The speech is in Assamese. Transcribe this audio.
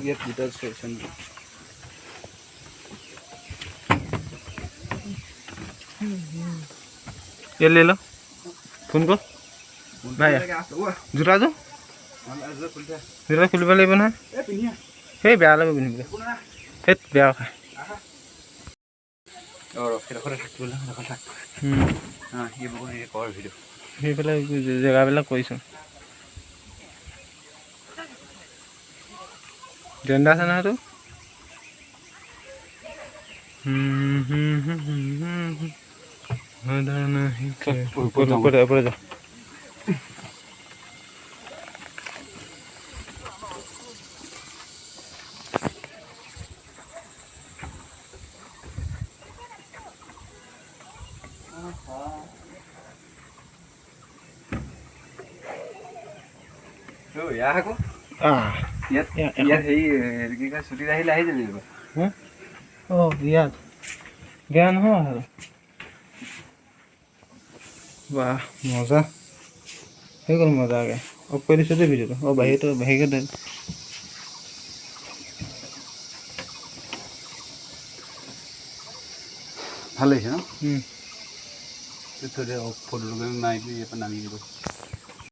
ये गिटार सेक्शन ये ले लो फोन को भाई जुरा जो जुरा खुलिब লাগিব নহয় সেই বেয়া লাগিব পিন্ধিবলৈ সেই বেয়া খায় সেইবিলাক জেগাবিলাক কৰিছোঁ জেণ্ডা আছে নহয় সেইটো ওপরে যা জ্ঞান হয় वाह मजा हो गल मजा आगे अफ कर दिस भिडिओ बाहिर दे ভালো হয়েছে না ফটো নামি